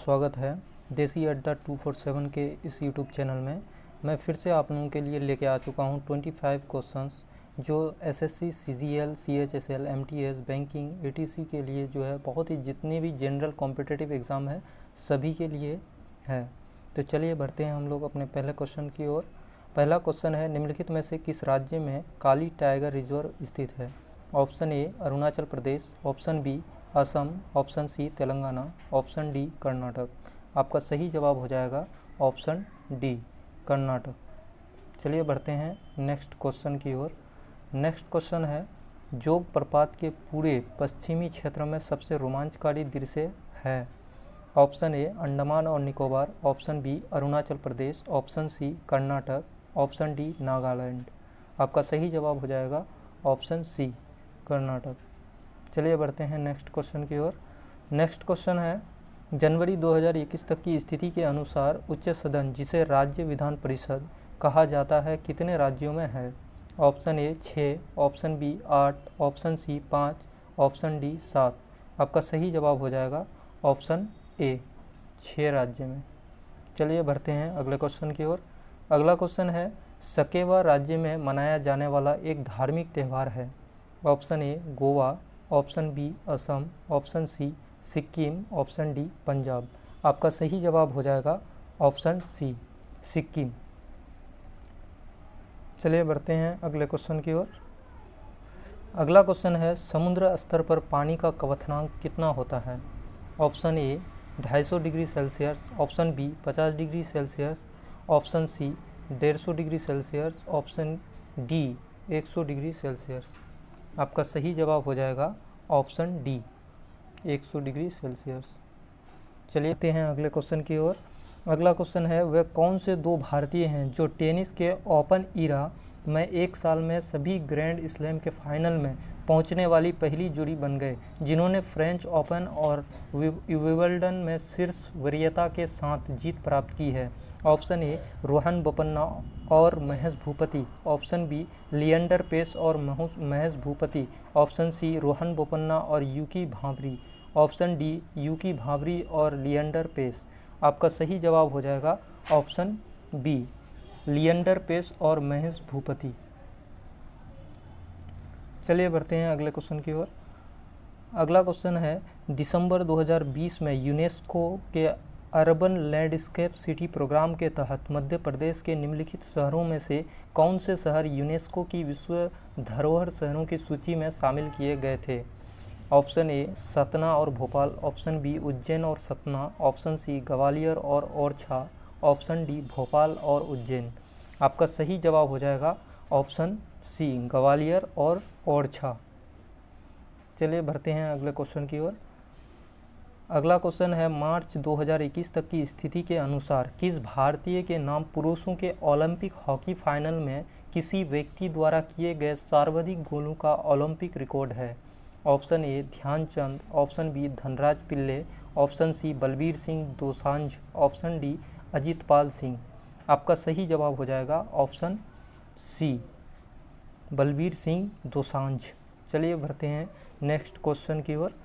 स्वागत है देसी अड्डा 247 के इस यूट्यूब चैनल में। मैं फिर से आप लोगों के लिए लेके आ चुका हूँ 25 क्वेश्चंस जो SSC, CGL, CHSL, MTS, banking, ATC के लिए जो है बहुत ही जितने भी जनरल कॉम्पिटिटिव एग्ज़ाम है सभी के लिए है। तो चलिए बढ़ते हैं हम लोग अपने पहले क्वेश्चन की ओर। पहला क्वेश्चन है, निम्नलिखित में से किस राज्य में काली टाइगर रिजर्व स्थित है? Option A Arunachal Pradesh, option B Assam, option C Telangana, option D Karnataka. आपका सही जवाब हो जाएगा ऑप्शन डी कर्नाटक। चलिए बढ़ते हैं नेक्स्ट क्वेश्चन की ओर। नेक्स्ट क्वेश्चन है, जोग प्रपात के पूरे पश्चिमी क्षेत्र में सबसे रोमांचकारी दृश्य है? ऑप्शन ए अंडमान और Nicobar, option B Arunachal Pradesh, option C Karnataka, option D Nagaland. आपका सही जवाब हो जाएगा ऑप्शन सी कर्नाटक। चलिए बढ़ते हैं नेक्स्ट क्वेश्चन की ओर। नेक्स्ट क्वेश्चन है, जनवरी 2021 तक की स्थिति के अनुसार उच्च सदन जिसे राज्य विधान परिषद कहा जाता है कितने राज्यों में है? Option A 6, option B 8, option C 5, option D 7। आपका सही जवाब हो जाएगा ऑप्शन ए 6 राज्य में। चलिए बढ़ते हैं अगले क्वेश्चन की ओर। अगला क्वेश्चन है, सकेवा राज्य में मनाया जाने वाला एक धार्मिक त्यौहार है? Option A Goa, option B Assam, option C Sikkim, option D Punjab. आपका सही जवाब हो जाएगा ऑप्शन सी सिक्किम। चलिए बढ़ते हैं अगले क्वेश्चन की ओर। अगला क्वेश्चन है, समुद्र स्तर पर पानी का क्वथनांक कितना होता है? Option A 250 degree Celsius, option B 50 degree Celsius, option C 150 degree Celsius, option D 100 degree Celsius. आपका सही जवाब हो जाएगा ऑप्शन डी 100 डिग्री सेल्सियस। चलिए आते हैं अगले क्वेश्चन की ओर। अगला क्वेश्चन है, वे कौन से दो भारतीय हैं जो टेनिस के ओपन ईरा में एक साल में सभी ग्रैंड स्लैम के फाइनल में पहुंचने वाली पहली जोड़ी बन गए, जिन्होंने फ्रेंच ओपन और विंबलडन में शीर्ष वरीयता के साथ जीत प्राप्त की है? ऑप्शन ए रोहन बोपन्ना और महेश भूपति, ऑप्शन बी लिएंडर पेस और महेश भूपति, ऑप्शन सी रोहन बोपन्ना और यूकी भांभरी, ऑप्शन डी यूकी भांभरी और लिएंडर पेस। आपका सही जवाब हो जाएगा ऑप्शन बी लिएंडर पेस और महेश भूपति। चलिए बढ़ते हैं अगले क्वेश्चन की ओर। अगला क्वेश्चन है, दिसंबर 2020 में यूनेस्को के अर्बन लैंडस्केप सिटी प्रोग्राम के तहत मध्य प्रदेश के निम्नलिखित शहरों में से कौन से शहर यूनेस्को की विश्व धरोहर शहरों की सूची में शामिल किए गए थे? ऑप्शन ए सतना और भोपाल, ऑप्शन बी उज्जैन और सतना, ऑप्शन सी ग्वालियर और ओरछा, ऑप्शन डी भोपाल और उज्जैन। आपका सही जवाब हो जाएगा ऑप्शन सी ग्वालियर और ओरछा। चलिए बढ़ते हैं अगले क्वेश्चन की ओर। अगला क्वेश्चन है, मार्च 2021 तक की स्थिति के अनुसार किस भारतीय के नाम पुरुषों के ओलंपिक हॉकी फाइनल में किसी व्यक्ति द्वारा किए गए सर्वाधिक गोलों का ओलंपिक रिकॉर्ड है? Option A Dhyanchand, option B Dhanraj Pillay, option C Balbir Singh Dosanjh, option D Ajitpal Singh. आपका सही जवाब हो जाएगा ऑप्शन सी बलबीर सिंह दोसांझ। चलिए बढ़ते हैं नेक्स्ट क्वेश्चन की ओर।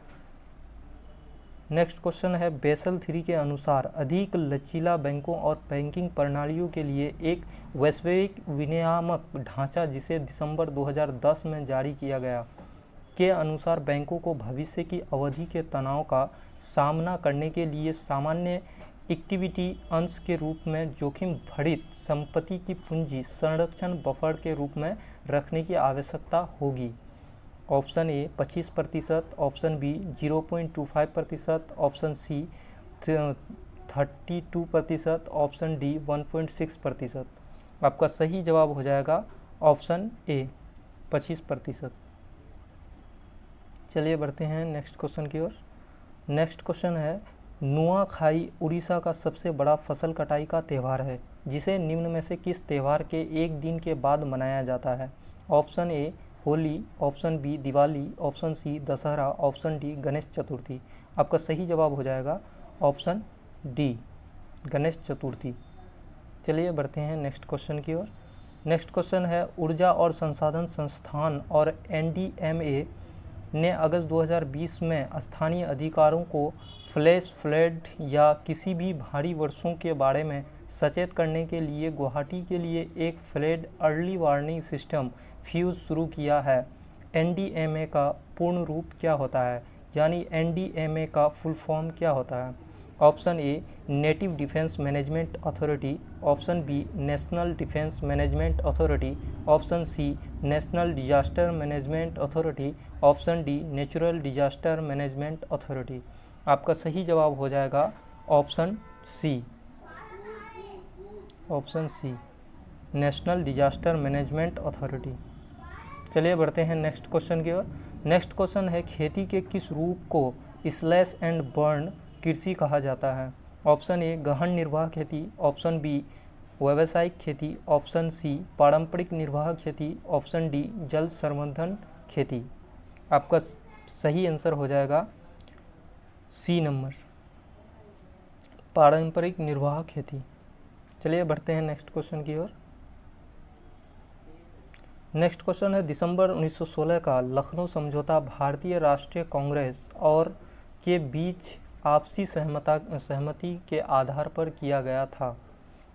नेक्स्ट क्वेश्चन है, बेसल 3 के अनुसार अधिक लचीला बैंकों और बैंकिंग प्रणालियों के लिए एक वैश्विक विनियामक ढांचा जिसे दिसंबर 2010 में जारी किया गया के अनुसार बैंकों को भविष्य की अवधि के तनाव का सामना करने के लिए सामान्य इक्विटी अंश के रूप में जोखिम भरित संपत्ति की पूंजी संरक्षण बफर के रूप में रखने की आवश्यकता होगी। Option A 25%, option B 0.25%, option C 32%, option D 1.6%। आपका सही जवाब हो जाएगा ऑप्शन ए 25%। चलिए बढ़ते हैं नेक्स्ट क्वेश्चन की ओर। नेक्स्ट क्वेश्चन है, नुआखाई उड़ीसा का सबसे बड़ा फसल कटाई का त्यौहार है जिसे निम्न में से किस त्यौहार के एक दिन के बाद मनाया जाता है? Option A Holi, option B Diwali, option C Dussehra, option D Ganesh Chaturthi. आपका सही जवाब हो जाएगा ऑप्शन डी गणेश चतुर्थी। चलिए बढ़ते हैं नेक्स्ट क्वेश्चन की ओर। नेक्स्ट क्वेश्चन है, ऊर्जा और संसाधन संस्थान और एनडीएमए ने अगस्त 2020 में स्थानीय अधिकारियों को फ्लैश फ्लड या किसी भी भारी वर्षों के बारे में सचेत करने के लिए गुवाहाटी के लिए एक flood early warning system fuse शुरू किया है। NDMA का पूर्ण रूप क्या होता है, यानी NDMA का फुल फॉर्म क्या होता है? Option A native defence management authority, option B national defence management authority, option C national disaster management authority, option D natural disaster management authority. आपका सही जवाब हो जाएगा option C, option C national disaster management authority. चलिए बढ़ते हैं next question की ओर। नेक्स्ट क्वेश्चन है खेती के किस रूप को स्लैश एंड बर्न कृषि कहा जाता है? ऑप्शन ए गहन निर्वाह खेती, ऑप्शन बी व्यावसायिक खेती, ऑप्शन सी पारंपरिक निर्वाह खेती, ऑप्शन डी जल संवर्धन खेती। आपका सही आंसर हो जाएगा सी नंबर, पारंपरिक निर्वाह खेती। चलिए बढ़ते हैं नेक्स्ट क्वेश्चन की ओर। नेक्स्ट क्वेश्चन है दिसंबर 1916 का लखनऊ समझौता भारतीय राष्ट्रीय कांग्रेस और के बीच आपसी सहमति के आधार पर किया गया था।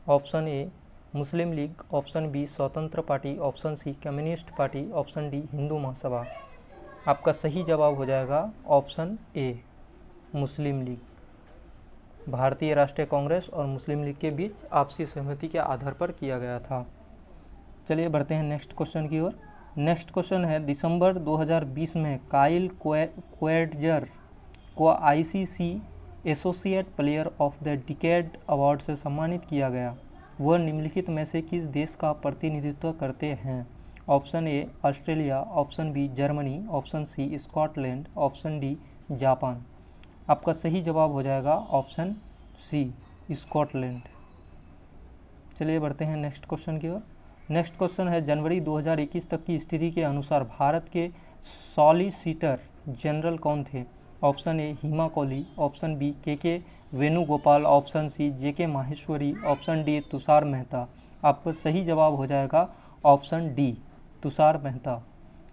Option A Muslim League, option B Swatantra Party, option C Communist Party, option D Hindu Mahasabha. आपका सही जवाब हो जाएगा ऑप्शन ए मुस्लिम लीग। भारतीय राष्ट्रीय कांग्रेस और मुस्लिम लीग के बीच आपसी सहमति के आधार पर किया गया था। चलिए बढ़ते हैं नेक्स्ट क्वेश्चन की ओर। नेक्स्ट क्वेश्चन है दिसंबर 2020 में काइल क्वेडजर को ICC associate player of the decade award से सम्मानित किया गया। वह निम्नलिखित में से किस देश का प्रतिनिधित्व करते हैं? Option A Australia, option B Germany, option C Scotland, option D Japan. आपका सही जवाब हो जाएगा ऑप्शन सी स्कॉटलैंड। चलिए बढ़ते हैं नेक्स्ट क्वेश्चन की ओर। नेक्स्ट क्वेश्चन है जनवरी 2021 तक की स्थिति के अनुसार भारत के सॉलिसिटर जनरल कौन थे? Option A Hima Kohli, option B K Venugopal, option C JK Maheshwari, option D Tushar Mehta. आपका सही जवाब हो जाएगा ऑप्शन डी तुषार मेहता।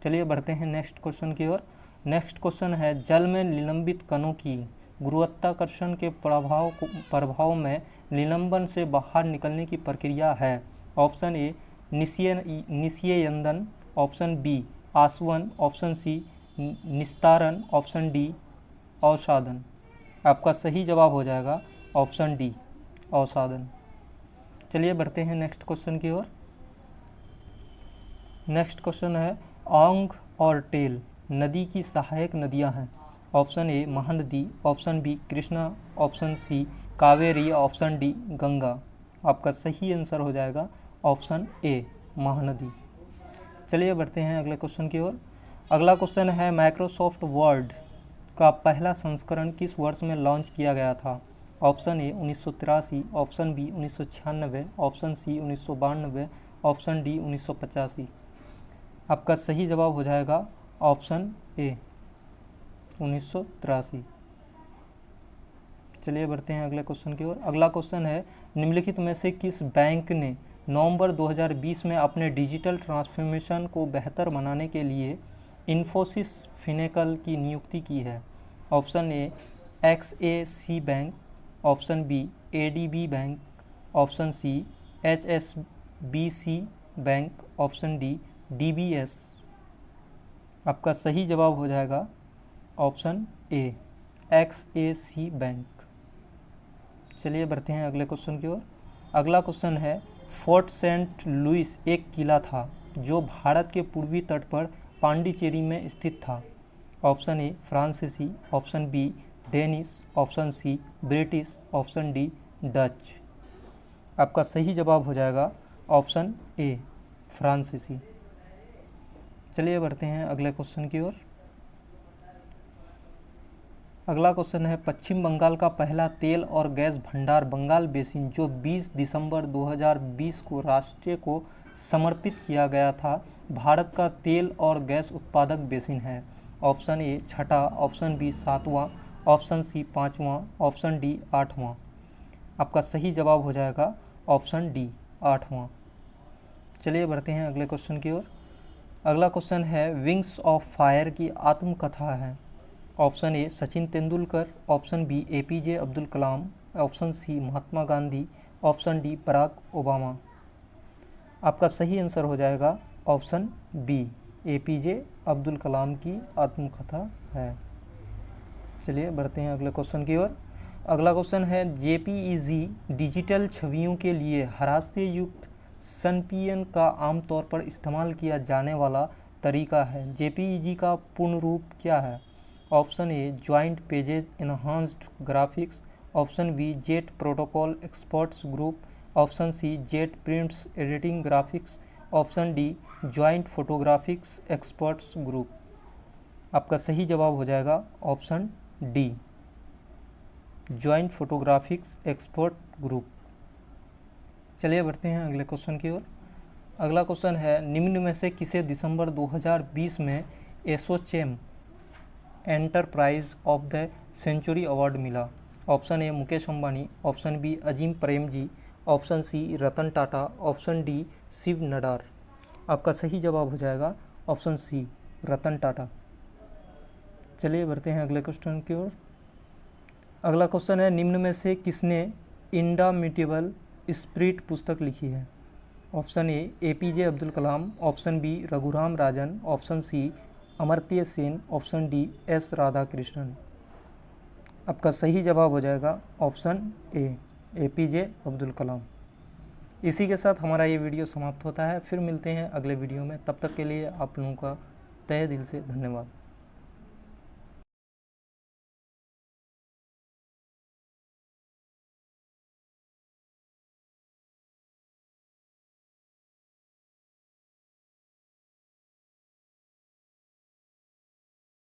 चलिए बढ़ते हैं नेक्स्ट क्वेश्चन की ओर। नेक्स्ट क्वेश्चन है जल में निलंबित कणों की गुरुत्वाकर्षण के प्रभाव में निलंबन से बाहर निकलने की प्रक्रिया है। ऑप्शन ए निस्यंदन, ऑप्शन बी आसवन, ऑप्शन सी निस्तारण, ऑप्शन डी अवसादन। आपका सही जवाब हो जाएगा ऑप्शन डी अवसादन। चलिए बढ़ते हैं नेक्स्ट क्वेश्चन की ओर। नेक्स्ट क्वेश्चन है औंग और टेल नदी की सहायक नदियां हैं। Option A Mahanadi, option B Krishna, option C Kaveri, option D Ganga. आपका सही आंसर हो जाएगा ऑप्शन ए महानदी। चलिए बढ़ते हैं अगले क्वेश्चन की ओर। अगला क्वेश्चन है माइक्रोसॉफ्ट वर्ड का पहला संस्करण किस वर्ष में लॉन्च किया गया था? Option A 1983, option B 1996, option C 1992, option D 1985। आपका सही जवाब हो जाएगा ऑप्शन ए 1983। चलिए बढ़ते हैं अगले क्वेश्चन की ओर। अगला क्वेश्चन है निम्नलिखित में से किस बैंक ने नवंबर 2020 में अपने डिजिटल ट्रांसफॉर्मेशन को बेहतर बनाने के लिए इन्फोसिस फिनेकल की नियुक्ति की है? Option A XAC bank, option B ADB bank, option C HSBC bank, option D DBS। आपका सही जवाब हो जाएगा ऑप्शन ए XAC बैंक। चलिए बढ़ते हैं अगले क्वेश्चन की ओर। अगला क्वेश्चन है फोर्ट सेंट लुइस एक किला था जो भारत के पूर्वी तट पर पांडिचेरी में स्थित था। ऑप्शन ए फ्रांसीसी, option B Danish, option C British, option D Dutch. आपका सही जवाब हो जाएगा ऑप्शन ए फ्रांसीसी। चलिए बढ़ते हैं अगले क्वेश्चन की ओर। अगला क्वेश्चन है पश्चिम बंगाल का पहला तेल और गैस भंडार बंगाल बेसिन जो 20 दिसंबर 2020 को राष्ट्र को समर्पित किया गया था भारत का तेल और गैस उत्पादक बेसिन है। ऑप्शन ए छठा, ऑप्शन बी सातवां, ऑप्शन सी पाँचवां, ऑप्शन डी आठवां। आपका सही जवाब हो जाएगा ऑप्शन डी आठवां। चलिए बढ़ते हैं अगले क्वेश्चन की ओर। अगला क्वेश्चन है विंग्स ऑफ फायर की आत्मकथा है। Option A Sachin Tendulkar, option B APJ Abdul Kalam, option C Mahatma Gandhi, option D Barack Obama. आपका सही आंसर हो जाएगा option B, APJ Abdul Kalam की आत्मकथा है। चलिए बढ़ते हैं अगले क्वेश्चन की ओर। अगला क्वेश्चन है जेपीईजी डिजिटल छवियों के लिए ह्रास्य युक्त संपीयन का आमतौर पर इस्तेमाल किया जाने वाला तरीका है। जेपीईजी का पूर्ण रूप क्या है? Option A joint pages enhanced graphics, option B jet protocol experts group, option C jet prints editing graphics, option D joint photographics experts group. आपका सही जवाब हो जाएगा option D, joint photographics expert group. चलिए बढ़ते हैं अगले क्वेश्चन की ओर। अगला क्वेश्चन है निम्न में से किसे दिसंबर 2020 में ASSOCHAM enterprise of the century award मिला? Option A Mukesh Ambani, option B Azim Premji, option C Ratan Tata, option D Shiv Nadar. आपका सही जवाब हो जाएगा ऑप्शन सी, रतन टाटा। चलिए बढ़ते हैं अगले क्वेश्चन की ओर। अगला क्वेश्चन है निम्न में से किसने इंडोमिटेबल स्पिरिट पुस्तक लिखी है? Option A APJ Abdul Kalam, option B Raghuram Rajan, option C Amartya Sen, option D S Radhakrishnan. आपका सही जवाब हो जाएगा option A, APJ Abdul Kalam. इसी के साथ हमारा ये वीडियो समाप्त होता है। फिर मिलते हैं अगले वीडियो में। तब तक के लिए आप लोगों का तहे दिल से धन्यवाद।